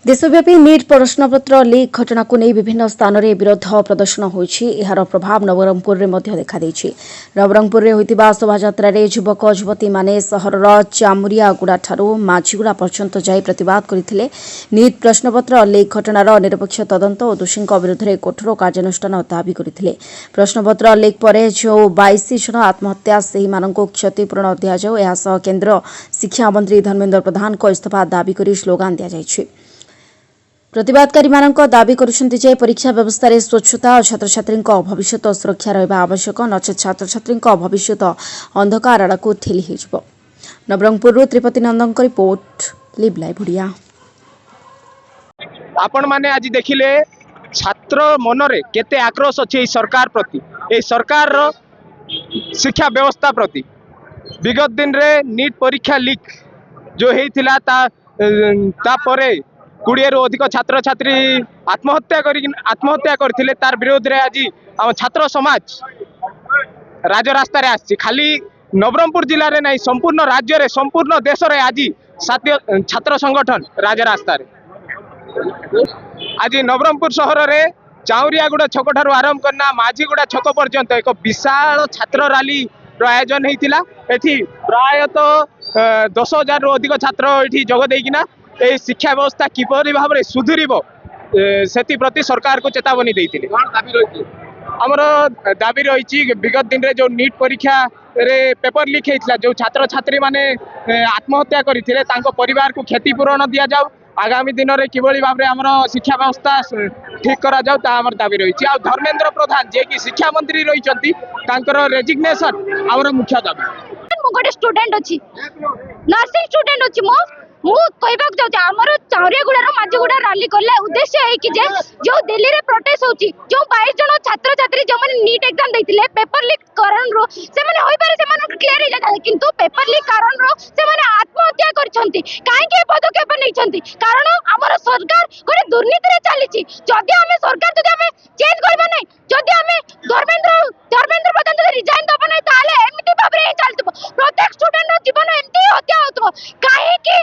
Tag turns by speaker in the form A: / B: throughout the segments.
A: देशव्यापी नीट प्रश्नपत्र लीक घटना को नहीं विभिन्न स्थान में विरोध प्रदर्शन होइछि। एहार प्रभाव नवरंगपुर में देखा देछि। नवरंगपुर में होइतिबा शोभायात्रा रे युवक युवती माने सहरर चामुरियागुड़ा ठारू माझीगुड़ा पर्यंत जाई प्रतिवाद करथिले। नीट प्रश्नपत्र लीक घटनार निरपेक्ष तदंत और दोषी विरुद्ध में कठोर कार्यानुष्ठान दाबी करथिले। प्रश्नपत्र लीक पर जो 22 जन आत्महत्या सेही माननको क्षतिपूरण दिया जाऊ एहा सह केंद्र शिक्षा मंत्री धर्मेंद्र प्रधान को इस्तीफा दाबी करी स्लोगान दिया जायछि। प्रतिवादकारी मानक दाबी करुछन्ति जे परीक्षा व्यवस्था रे स्वच्छता और छात्र छात्री भविष्य सुरक्षा रहिबा आवश्यक, नचेत छात्र छात्री भविष्य अंधकार आड़क ठेली हो। नवरंगपुर त्रिपति नंदन रिपोर्ट लिव लाइव ओडिया।
B: आपण माने आज देखिले छात्र मनरे केते आक्रोश अछि सरकार प्रति, ए सरकार रो शिक्षा व्यवस्था प्रति। विगत दिन रे नीट परीक्षा लीक जो हेतिला ता परे 20 रु अधिक छात्र छात्री आत्महत्या करथिले। तार विरोध रे आज हम छात्र समाज राजरास्ता रे आछि। खाली नवरंगपुर जिला रे नहीं, संपूर्ण राज्य रे, संपूर्ण देश रे आज छात्र संगठन राजरास्ता रे। आज नवरंगपुर सहर रे चाउरियागुड़ा छक ठारू आरंभ करना माझीगुड़ा छक पर्यंत एक विशाल छात्र रैली आयोजन होइतिला। एथि प्रायतः 10,000 रु अधिक छात्र एठी जोग देकिना ए शिक्षा व्यवस्था किपरि भाव में सुधुरिबो सेति प्रति सरकार को चेतावनी देइतिले। हमर दाबी रही विगत दिन रे जो नीट परीक्षा रे पेपर लीक होता, जो छात्र छात्री माने आत्महत्या करथिले तांको परिवार को क्षतिपूरण दिया जाऊ। आगामी दिन में किभली भाव में हमर शिक्षा व्यवस्था ठीक करा जाऊ ता हमर दाबी रही। आ धर्मेंद्र प्रधान जे कि शिक्षा मंत्री रही तांकर रेजिग्नेशन हमर मुख्य दाबी।
C: मु गोटे स्टूडेंट अछि, नर्सिंग स्टूडेंट अछि। मु कहबाक चाहूँ आमर चाउरियागुड़ा माझीगुड़ा रैली करले उद्देश्य है कि जो दिल्ली रे प्रोटेस्ट होची, जो 22 जन छात्र छात्री जो माने नीट एग्जाम देथिले पेपर लीक कारण रो से माने होई पारे से माने क्लियर हो जाता, किंतु पेपर लीक कारण रो से माने आत्महत्या करछंती। काहे के पदक्षेप नैछंती? कारण हमर सरकार गोटे दुर्नीति रे चलीची। जदि हमें सरकार जदि हमें चेंज करबा नै, जदि हमें धर्मेंद्र प्रधान जदि रिजाइन दबा नै ताले एमिति भाबरे चलतबो। प्रत्येक स्टूडेंट रो जीवन एमिति हत्या होतबो। काहे के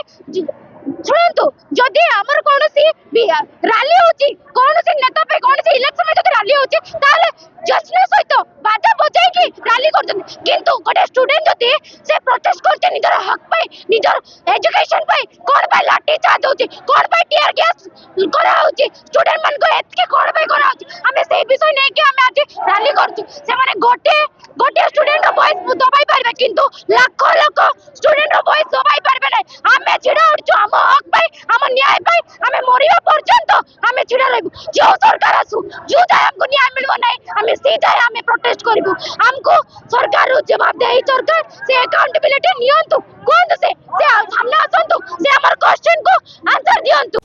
C: शुणु, जदि आमर कौन सी रैली होची, कौन सी नेता पे कौन सी इलेक्शन में जदि रैली होची ताले जश्न सहित बाजा बजाई की रैली करछन, किंतु गोटे स्टूडेंट जदि से प्रोटेस्ट करते निजर हक पे, निजर एजुकेशन पे कोन पे लाठी चार्ज होची, कोन पे टियर गैस करा होची, स्टूडेंट मन को एतके कोन पे करा होची, हमें से विषय नै कि हमें आज रैली करछु। से माने गोटे स्टूडेंट रो वॉइस दबाई पारबे, किंतु लाख लाख स्टूडेंट रो वॉइस दबाई पारबे नै। हमें छिड़ा उठछु हम हक पे, हम न्याय पे, हमें मरिबा पर्यंत हमें छिड़ा रहबु। जो सरकार आसु, जो जाय हमको न्याय मिलबो नै, हमें सीधा हमें प्रोटेस्ट करबु। हमको सरकार रो जवाब दे, सरकार से अकाउंटेबिलिटी नियंतु, कोन से सामने आसंतु, से हमर क्वेश्चन को आंसर दियंतु।